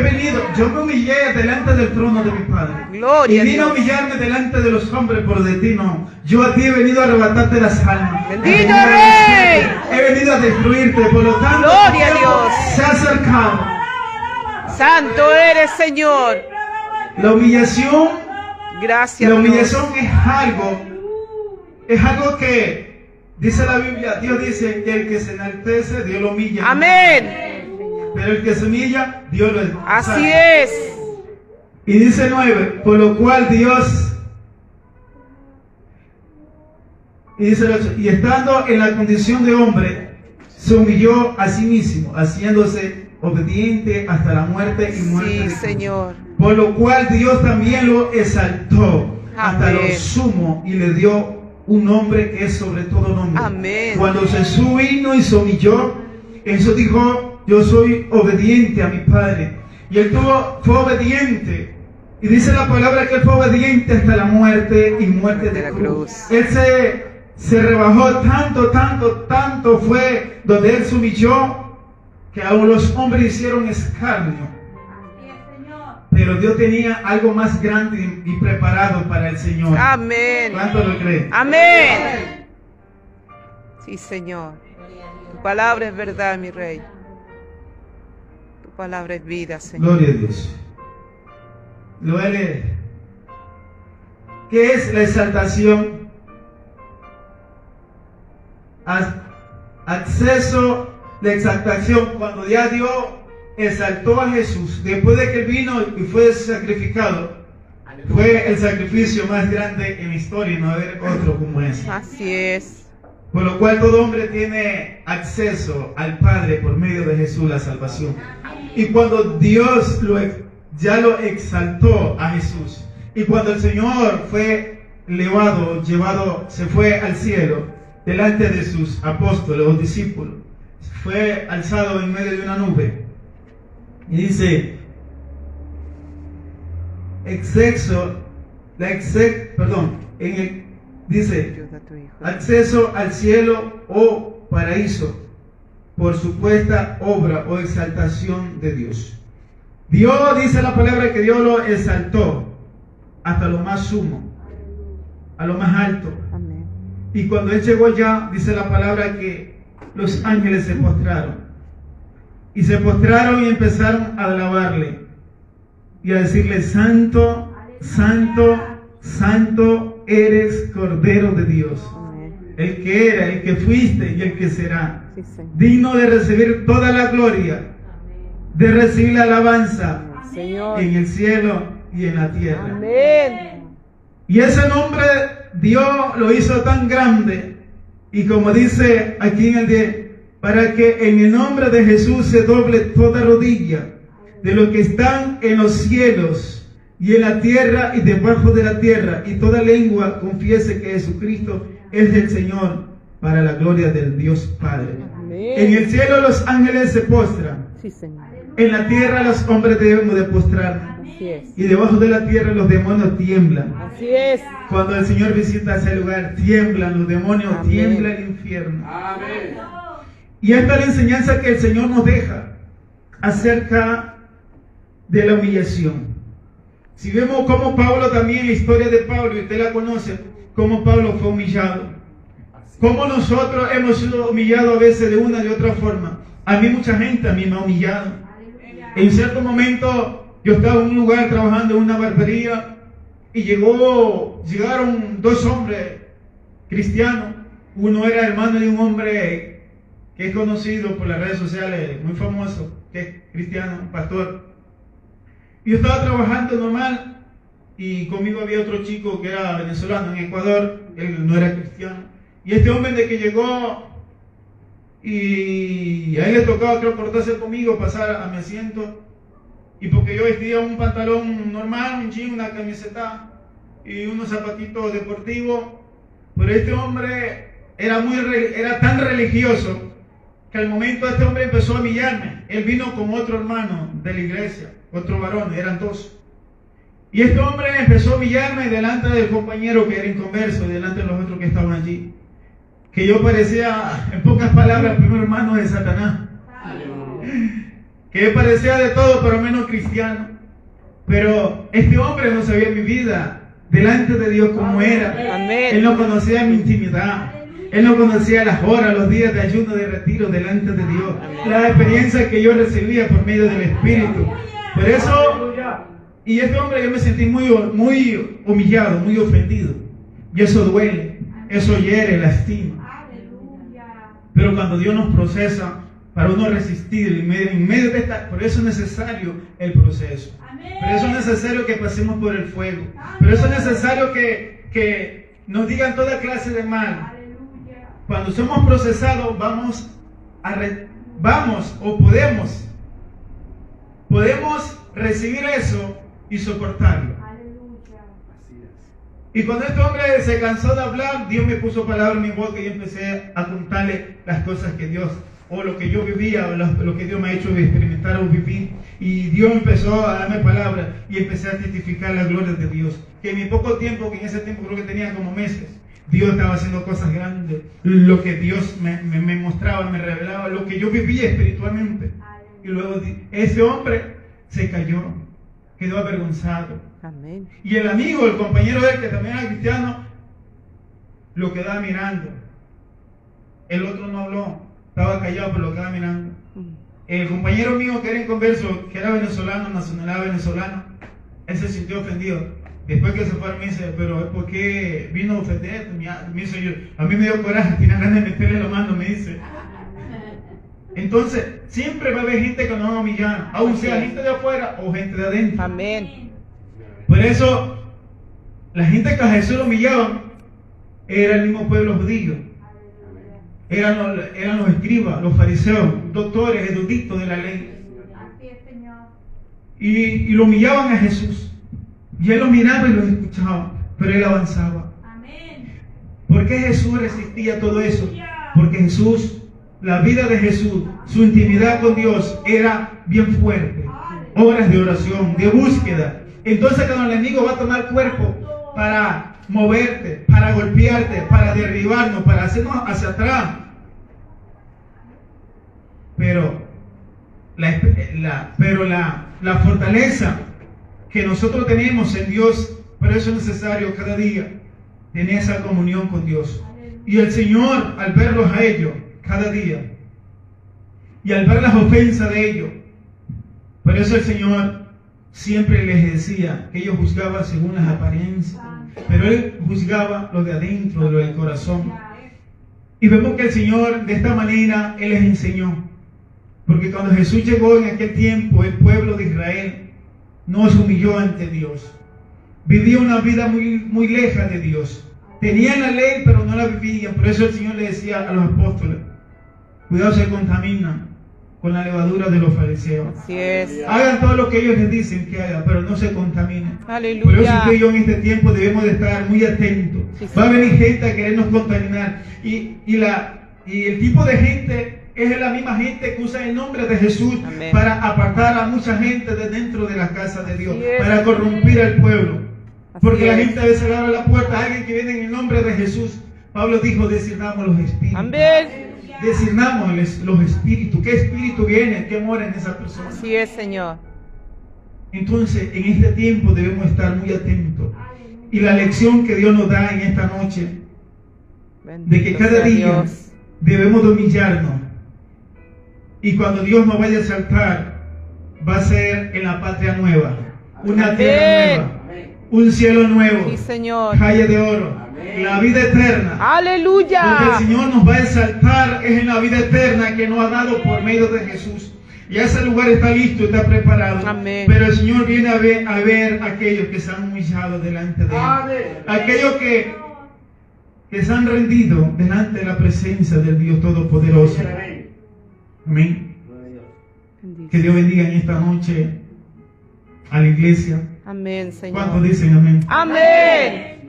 me humillé delante del trono de mi Padre. Gloria Y a vine a Dios. humillarme delante de los hombres por de ti, no. Yo a ti he venido a arrebatarte las almas. Bendito He venido a Rey. vencerte. He venido a destruirte. Por lo tanto, Gloria a Dios. se ha acercado. Santo eres, Señor. La humillación, Gracias, la Dios. humillación es algo que dice la Biblia. Dios dice que el que se enaltece, Dios lo humilla. Amén. Pero el que se humilla, Dios lo exalta. Así es. Y dice 9, por lo cual Dios, y dice el 8, y estando en la condición de hombre, se humilló a sí mismo, haciéndose obediente hasta la muerte y muerte de Sí, cruz. Señor. Por lo cual Dios también lo exaltó hasta lo Amén. sumo y le dio un nombre que es sobre todo nombre. Amén. Cuando Jesús vino y se humilló, Jesús dijo, yo soy obediente a mi Padre. Y él fue obediente. Y dice la palabra que él fue obediente hasta la muerte y muerte de la cruz. cruz. Él se rebajó tanto fue donde él se humilló que aún los hombres hicieron escarnio. Así es, Señor. Pero Dios tenía algo más grande y preparado para el Señor. Amén. ¿Cuánto lo creen? Amén. Sí, Señor. Tu palabra es verdad, mi Rey. Tu palabra es vida, Señor. Gloria a Dios. Lo voy a leer. ¿Qué es la exaltación? Acceso, la exaltación, cuando ya Dios exaltó a Jesús, después de que vino y fue sacrificado, fue el sacrificio más grande en la historia, no va a haber otro como ese. Así es. Por lo cual todo hombre tiene acceso al Padre por medio de Jesús, la salvación. Y cuando Dios ya lo exaltó a Jesús, y cuando el Señor fue llevado, se fue al cielo, delante de sus apóstoles o discípulos, fue alzado en medio de una nube. Y dice, dice, Ayuda a tu hijo. acceso al cielo o paraíso por supuesta obra o exaltación de Dios. Dios, dice la palabra, que Dios lo exaltó hasta lo más sumo, a lo más alto. Amén. Y cuando Él llegó allá, dice la palabra que los ángeles se postraron. Y se postraron y empezaron a alabarle y a decirle, Santo, Santo, Santo eres Cordero de Dios, Amén. el que era, el que fuiste y el que será, Sí, Señor. digno de recibir toda la gloria, de recibir la alabanza Señor. en el cielo y en la tierra. Amén. Y ese nombre Dios lo hizo tan grande, y como dice aquí en el 10, para que en el nombre de Jesús se doble toda rodilla de los que están en los cielos y en la tierra y debajo de la tierra, y toda lengua confiese que Jesucristo es el Señor, para la gloria del Dios Padre. En el cielo los ángeles se postran. Sí, Señor. En la tierra los hombres debemos de postrarnos. Así es. Y debajo de la tierra los demonios tiemblan. Así es. Cuando el Señor visita ese lugar, tiemblan los demonios, Amén. tiembla el infierno. Amén. Y esta es la enseñanza que el Señor nos deja acerca de la humillación. Si vemos cómo Pablo también, la historia de Pablo, y usted la conoce, cómo Pablo fue humillado. Cómo nosotros hemos sido humillados a veces de una y de otra forma. A mí mucha gente a mí me ha humillado. En cierto momento yo estaba en un lugar trabajando en una barbería y llegaron dos hombres cristianos. Uno era hermano de un hombre que es conocido por las redes sociales, muy famoso, que es cristiano, un pastor. Y yo estaba trabajando normal y conmigo había otro chico que era venezolano en Ecuador, él no era cristiano. Y este hombre de que llegó y a él le tocaba, creo, cortarse conmigo, pasar a mi asiento. Y porque yo vestía un pantalón normal, un jean, una camiseta y unos zapatitos deportivos. Pero este hombre era tan religioso que al momento este hombre empezó a humillarme. Él vino con otro hermano de la iglesia, otro varón, eran dos. Y este hombre empezó a humillarme delante del compañero que era inconverso y delante de los otros que estaban allí. Que yo parecía, en pocas palabras, el primer hermano de Satanás. Que yo parecía de todo, pero menos cristiano. Pero este hombre no sabía mi vida delante de Dios como era. Amén. Él no conocía mi intimidad. Él no conocía las horas, los días de ayuno, de retiro delante de Dios. La experiencia que yo recibía por medio del Espíritu. Por eso, y este hombre yo me sentí muy humillado, muy ofendido. Y eso duele, eso hiere, lastima. Pero cuando Dios nos procesa, para uno resistir en medio de esta, por eso es necesario el proceso. Por eso es necesario que pasemos por el fuego. Por eso es necesario que nos digan toda clase de mal. Cuando somos procesados, podemos recibir eso y soportarlo. Y cuando este hombre se cansó de hablar, Dios me puso palabra en mi boca y empecé a contarle las cosas que Dios, o lo que yo vivía, o lo que Dios me ha hecho experimentar o vivir. Y Dios empezó a darme palabra y empecé a testificar la gloria de Dios. Que en mi poco tiempo, que en ese tiempo creo que tenía como meses, Dios estaba haciendo cosas grandes. Lo que Dios me mostraba, me revelaba, lo que yo vivía espiritualmente. Y luego ese hombre se cayó, quedó avergonzado. Amén. Y el amigo, el compañero de él, que también era cristiano, lo quedaba mirando. El otro no habló, estaba callado, pero lo quedaba mirando. El compañero mío que era inconverso, que era venezolano, nacionalidad venezolana, él se sintió ofendido. Después que se fue, me dice, pero ¿por qué vino a ofender? Me dice yo, a mí me dio coraje, tenía ganas de meterle la mano, me dice. Entonces, siempre va a haber gente que nos va a humillar, aun sea gente de afuera o gente de adentro. Amén. Por eso, la gente que a Jesús lo humillaban era el mismo pueblo judío. Eran los escribas, los fariseos, doctores, eruditos de la ley. Y lo humillaban a Jesús. Y él lo miraba y lo escuchaba, pero él avanzaba. ¿Por qué Jesús resistía todo eso? Porque Jesús, la vida de Jesús, su intimidad con Dios era bien fuerte. Horas de oración, de búsqueda. Entonces cuando el enemigo va a tomar cuerpo para moverte, para golpearte, para derribarnos, para hacernos hacia atrás. Pero la fortaleza que nosotros tenemos en Dios, por eso es necesario cada día tener esa comunión con Dios. Y el Señor, al verlos a ellos cada día, y al ver las ofensas de ellos, por eso el Señor siempre les decía que ellos juzgaban según las apariencias, pero Él juzgaba lo de adentro, lo del corazón. Y vemos que el Señor de esta manera Él les enseñó, porque cuando Jesús llegó en aquel tiempo, el pueblo de Israel no se humilló ante Dios. Vivía una vida muy lejos de Dios. Tenían la ley, pero no la vivían. Por eso el Señor le decía a los apóstoles, cuidado, se contaminan con la levadura de los fariseos. Así es. Hagan todo lo que ellos les dicen que hagan, pero no se contaminen. Aleluya. Por eso usted y yo en este tiempo debemos de estar muy atentos. Sí, Va a venir gente a querernos contaminar. Y el tipo de gente es la misma gente que usa el nombre de Jesús Amén. para apartar a mucha gente de dentro de la casa de Dios, Así es. para corrompir al pueblo. Así Porque la es. gente a veces le abre la puerta a alguien que viene en el nombre de Jesús. Pablo dijo, discernamos los espíritus. Amén. Discernamos los espíritus. ¿Qué espíritu viene? ¿Qué mora en esa persona? Así es, Señor. Entonces, en este tiempo debemos estar muy atentos. Y la lección que Dios nos da en esta noche, de que Bendito cada sea día Dios. debemos de humillarnos. Y cuando Dios nos vaya a exaltar, va a ser en la patria nueva, una Amén. tierra nueva, un cielo nuevo, Sí, Señor. calle de oro, la vida eterna. Donde Aleluya. el Señor nos va a exaltar es en la vida eterna que nos ha dado por medio de Jesús. Y ese lugar está listo, está preparado. Amén. Pero el Señor viene a ver a aquellos que se han humillado delante de Él. Aquellos que se han rendido delante de la presencia del Dios Todopoderoso. Amén. Bendito. Que Dios bendiga en esta noche a la iglesia. Amén, ¿Cuántos Señor. dicen amén? Amén.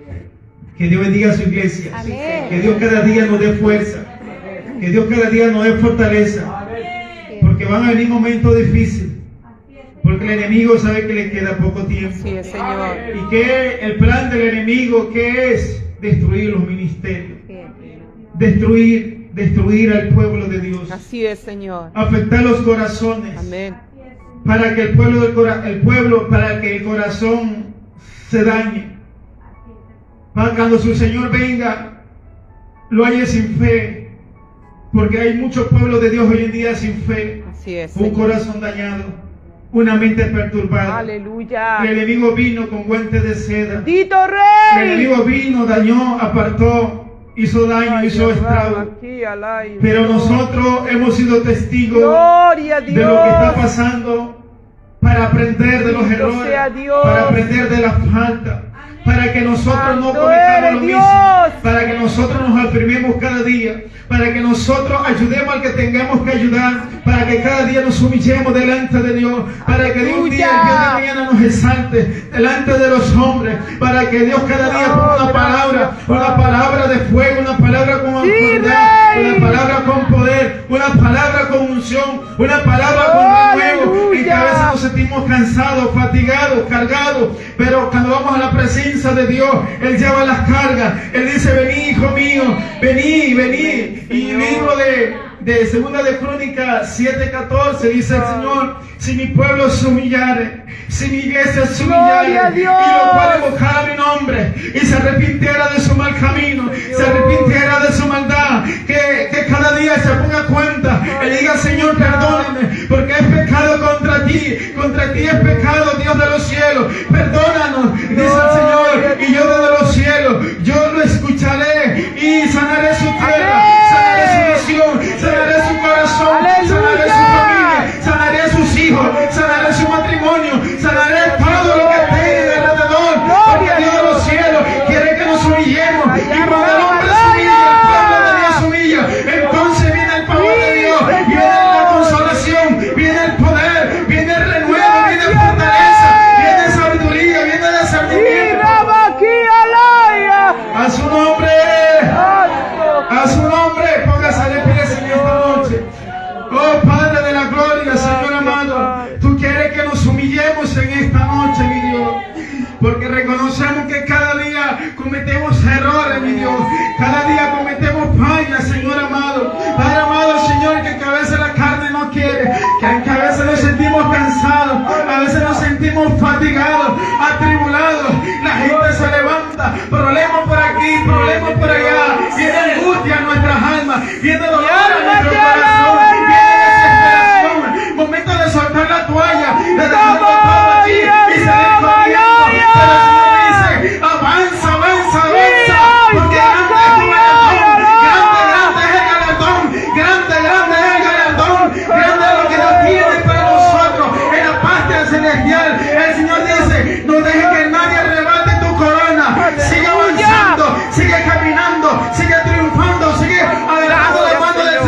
Que Dios bendiga a su iglesia. Amén. Que Dios cada día nos dé fuerza. Que Dios cada día nos dé fortaleza. Porque van a venir momentos difíciles. Porque el enemigo sabe que le queda poco tiempo. Así es, Señor. Y que el plan del enemigo, ¿qué es? Destruir los ministerios. Destruir al pueblo de Dios. Así es, Señor. Afectar los corazones. Amén. Para que para que el corazón se dañe. Para cuando su Señor venga, lo haya sin fe. Porque hay mucho pueblo de Dios hoy en día sin fe. Así es, Un Señor. corazón dañado. Una mente perturbada. Aleluya. El enemigo vino con guantes de seda. Bendito El Rey. enemigo vino, dañó, apartó, hizo daño, hizo estrago. Aquí al aire. Pero nosotros hemos sido testigos Gloria a de lo que está Dios. pasando para aprender de los Bendito errores, sea Dios. para aprender de las faltas, para que nosotros no Santo cometamos eres lo mismo, Dios. para que nosotros nos afirmemos cada día, para que nosotros ayudemos al que tengamos que ayudar, para que cada día nos humillemos delante de Dios, para que de un día el día de mañana nos exalte delante de los hombres, para que Dios cada día ponga una palabra de fuego, una palabra con autoridad, Rey. una palabra con poder, una palabra con unción, una palabra con renuevo, y que a veces nos sentimos cansados, fatigados, cargados, pero cuando vamos a la presencia de Dios, Él lleva las cargas. Él dice, vení, hijo mío, vení, vení. Y el libro de Segunda de Crónicas 7:14 dice el Señor, si mi pueblo se humillare, si mi iglesia se humillare, Gloria a y Dios. lo cual invocara mi nombre, y se arrepintiera de su mal camino, se arrepintiera de su maldad, que cada día se ponga cuenta, y diga, Señor, perdóname, porque he pecado contra ti es pecado, Dios de los cielos, perdónanos, dice el Señor, y yo desde los cielos, yo lo escucharé, y sanaré su tierra, sanaré su nación, sanaré su corazón, sanaré su familia, sanaré sus hijos, sanaré su matrimonio, sanaré todo lo que tenga alrededor, porque Dios de los cielos quiere que nos humillemos, y cuando el hombre se humilla, el pueblo de Dios se humilla, entonces viene el poder de Dios, viene la consolación, viene el poder, viene el renuevo, viene fortaleza, viene sabiduría, viene discernimiento. A su nombre, a su nombre, póngase de pie en esta noche. Oh Padre de la gloria, Señor amado, tú quieres que nos humillemos en esta noche, mi Dios, porque reconocemos que cada día cometemos errores, mi Dios, cada día cometemos fallas, Señor amado. Padre amado, Señor, que a veces la carne no quiere, que a veces nos sentimos cansados, a veces nos sentimos fatigados, atribulados, la gente se levanta, problemas por aquí, problemas por allá, viene angustia a nuestras almas, viene dolor a nuestro corazón, viene desesperación, momento de soltar la toalla, de dejarlo todo allí y salir corriendo. Pero el Señor dice, avanza, avanza, avanza, porque grande es tu galardón, grande es el galardón, grande es lo que Dios tiene para nosotros en la patria celestial. El Señor dice, no dejes que nadie arrebate tu corona, sigue avanzando, sigue caminando, sigue triunfando, sigue agarrando la mano del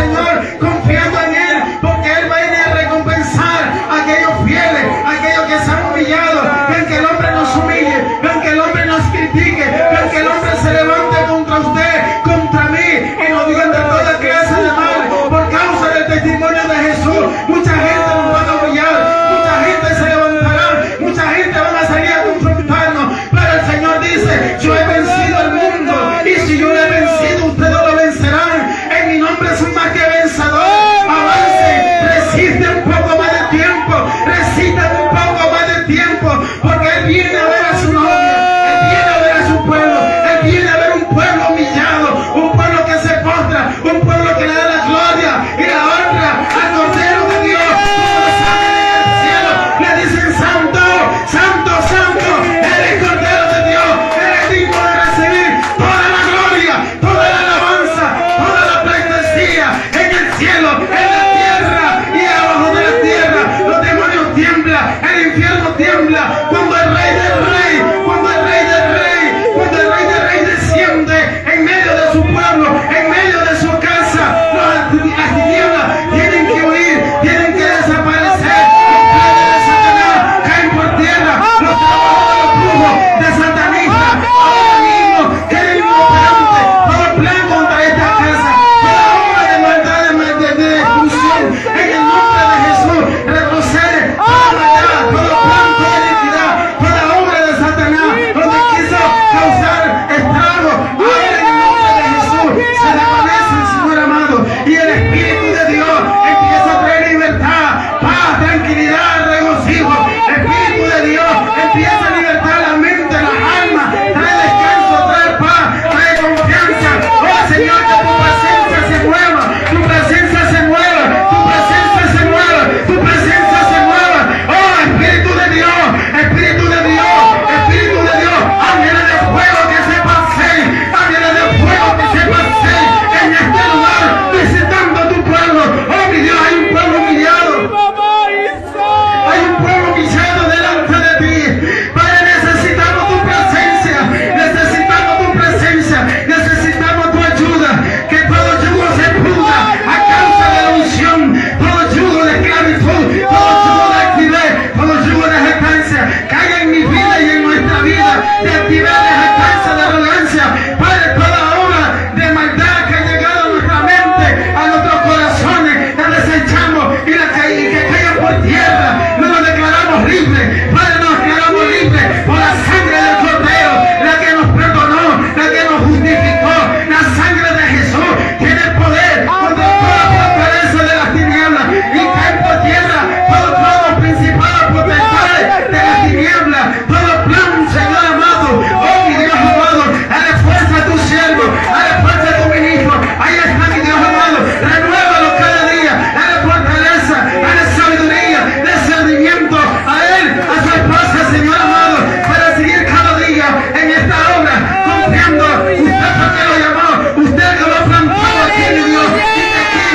tiniebla, todo plan, Señor amado. Oh, mi Dios amado, dale fuerza a tu siervo, dale fuerza a tu ministro. Ahí está, mi Dios amado. Renuévalo cada día, dale fortaleza, dale sabiduría, discernimiento a él, a su esposa, Señor amado, para seguir cada día en esta obra, confiando. Usted porque lo llamó, usted que lo plantó aquí, mi Dios. Y de aquí,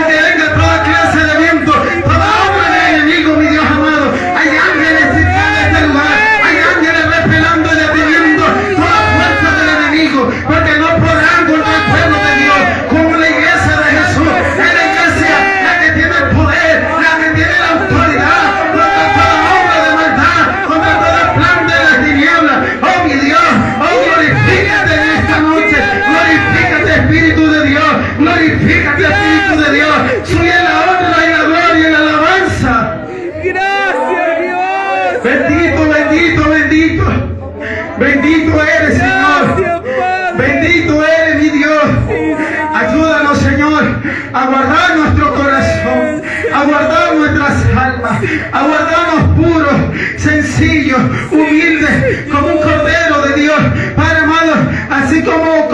que venga toda clase de viento, toda obra del enemigo, mi Dios amado. Hay ángeles en este lugar, hay ángeles repelando y deteniendo toda fuerza del enemigo, porque no podrán contra el pueblo de Dios, como la iglesia de Jesús. Es la iglesia la que tiene el poder, la que tiene la autoridad contra toda obra de maldad, contra todo plan de las tinieblas. Oh, mi Dios, oh, glorifícate en esta noche, glorifícate, Espíritu de Dios, glorifícate, Espíritu de Dios. Suya la honra y la gloria y la alabanza. Gracias, Dios. Bendito, bendito, bendito. Bendito eres, Señor. Gracias, Padre. Bendito eres, mi Dios. Ayúdanos, Señor, a guardar nuestro corazón, a guardar nuestras almas, a guardarnos puros, sencillos, humildes, como un cordero de Dios. Padre amado, así como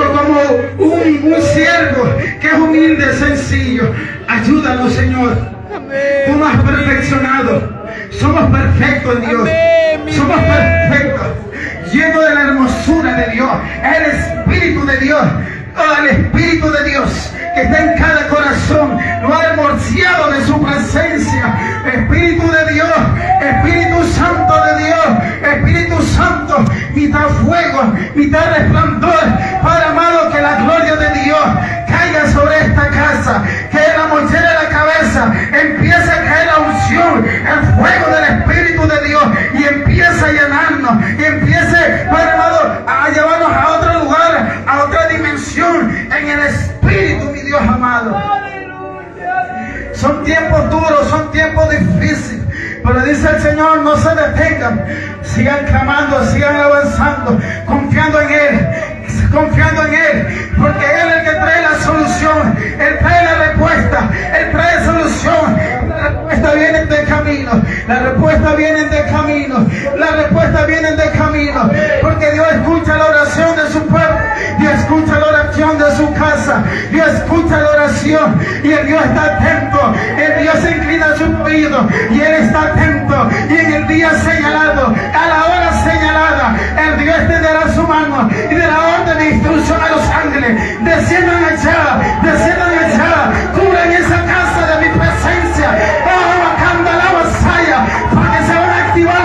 un siervo que es humilde, sencillo. Ayúdanos, Señor. Tú nos has perfeccionado. Somos perfectos en Dios. Amén, mi Somos Rey. perfectos, llenos de la hermosura de Dios, el Espíritu de Dios. Oh, el Espíritu de Dios que está en cada corazón lo ha demorciado de su presencia. Espíritu de Dios, Espíritu Santo de Dios, Espíritu Santo, mitad fuego, mitad resplandor. Padre amado, que la gloria de Dios caiga sobre esta casa, que la mochila de la cabeza empiece a caer la unción, el fuego del Espíritu de Dios, y empiece a llenarnos, y empiece, Padre amado, a llevarnos a otro lugar, a otra dimensión en el Espíritu, mi Dios amado. Son tiempos duros, son tiempos difíciles, pero dice el Señor, no se detengan, sigan clamando, sigan avanzando, confiando en Él, porque Él es el que trae la solución, Él trae la respuesta, Él trae solución. La respuesta viene de camino, la respuesta viene de camino, la respuesta viene de camino, porque Dios escucha la oración de su pueblo, Dios escucha la oración de su casa, Dios escucha la oración, y el Dios está atento, el Dios se inclina a su oído, y Él está atento, y en el día señalado, a la hora señalada, el Dios extenderá su mano y dará orden de instrucción a los ángeles, desciendan allá, cubran esa casa de mi presencia. Oh, canta la vasalla, porque se van a activar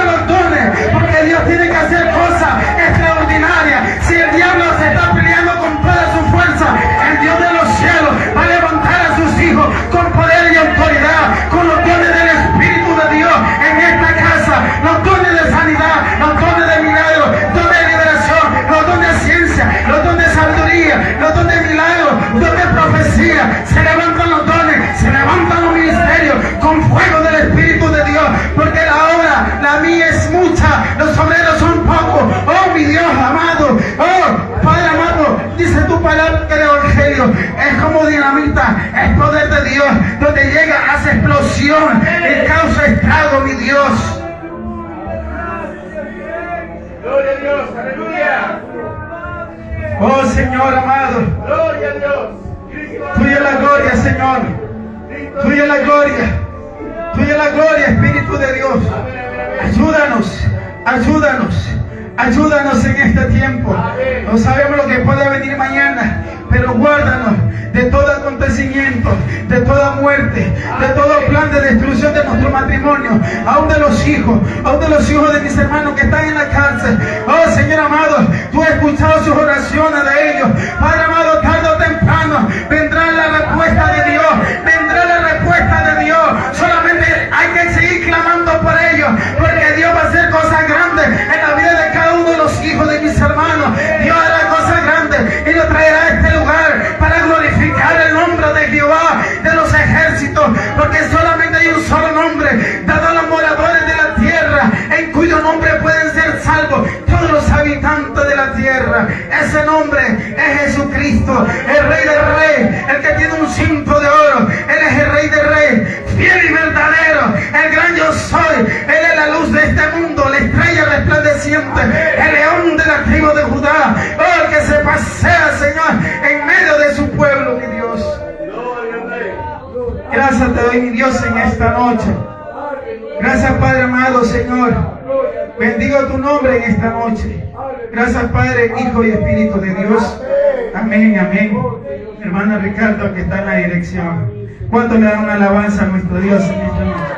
los dones, porque Dios tiene que hacer cosas extraordinarias. Si el diablo se está peleando con toda su fuerza, el Dios de los cielos va a levantar a sus hijos con poder y autoridad, con los dones del Espíritu de Dios en esta casa, los dones de sanidad, los dones de milagros, dones de liberación, los dones de ciencia, los dones de sabiduría, los dones de milagros, dones de profecía. Se levantan los dones, se levantan los ministerios con fuego del Espíritu de Dios, porque la obra, la mía es mucha, los obreros son pocos. Oh, mi Dios amado, oh, Padre amado, dice tu palabra que el Evangelio es como dinamita, es poder de Dios, donde llega, hace explosión y causa estrago, mi Dios. Gloria a Dios, aleluya. Oh, Señor amado, Gloria a Dios. tuya es la gloria, Señor, tuya es la gloria, tuya es la gloria, Espíritu de Dios. Ayúdanos en este tiempo. No sabemos lo que puede venir mañana, pero guárdanos de todo acontecimiento, de toda muerte, de todo plan de destrucción de nuestro matrimonio, aún de los hijos de mis hermanos que están en la cárcel. Oh, Señor amado, tú has escuchado sus oraciones de ellos. Padre amado, tarde o temprano vendrá la respuesta de Dios, solamente hay que seguir clamando por ellos, porque Dios va a hacer cosas grandes en la vida de cada uno de los hijos de mis hermanos. Dios hará cosas grandes y lo traerá a este lugar para glorificar el nombre de Jehová de los ejércitos, porque solamente hay un solo nombre dado a los moradores de la tierra, en cuyo nombre pueden ser salvos todos los habitantes de la tierra. Ese nombre es Jesucristo, el Rey de Reyes, el que tiene un cinto de oro. Él es el Rey de Reyes, fiel y y mi Dios, en esta noche. Gracias, Padre amado, Señor. Bendigo tu nombre en esta noche. Gracias, Padre, Hijo y Espíritu de Dios. Amén, amén. Mi hermano Ricardo, que está en la dirección. ¿Cuánto le dan una alabanza a nuestro Dios en esta noche?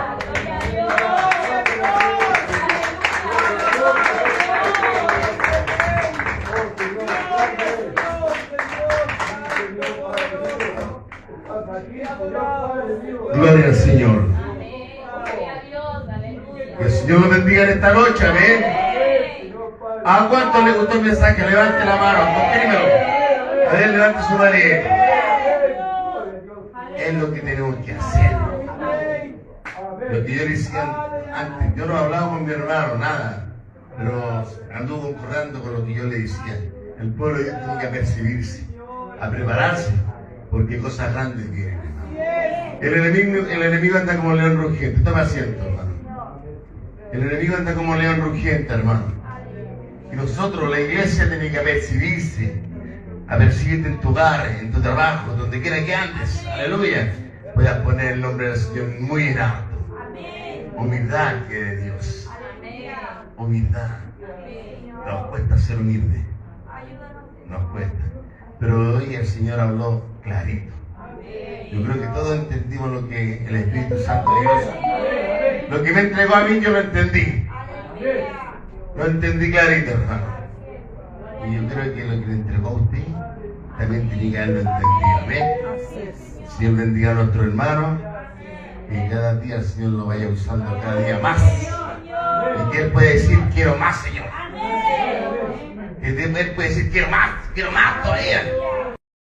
Gloria al Señor. Que el Señor lo bendiga en esta noche, amén. ¿A cuánto le gustó el mensaje? Levante la mano, confírmelo. A ver, levante su mano. Es lo que tenemos que hacer. Lo que yo decía antes, yo no hablaba con mi hermano, nada, pero anduvo concordando con lo que yo le decía. El pueblo ya tiene que apercibirse, a prepararse, porque cosas grandes vienen. El enemigo anda como león rugiente. Toma asiento, hermano. El enemigo anda como león rugiente, hermano. Y nosotros, la iglesia, tiene que apercibirse, a percibirte en tu hogar, en tu trabajo, donde quiera que andes. Aleluya. Puedas poner el nombre del Señor muy en alto. Humildad que de Dios. Humildad. Nos cuesta ser humilde. Nos cuesta. Pero hoy el Señor habló clarito. Yo creo que todos entendimos lo que el Espíritu Santo de Dios, lo que me entregó a mí, yo lo entendí. Lo entendí clarito, hermano. Y yo creo que lo que le entregó a usted también tiene que haberlo entendido. Amén. Señor bendiga a nuestro hermano, que cada día el Señor lo vaya usando cada día más. Y que Él puede decir, quiero más, Señor. Que Él puede decir, quiero más todavía.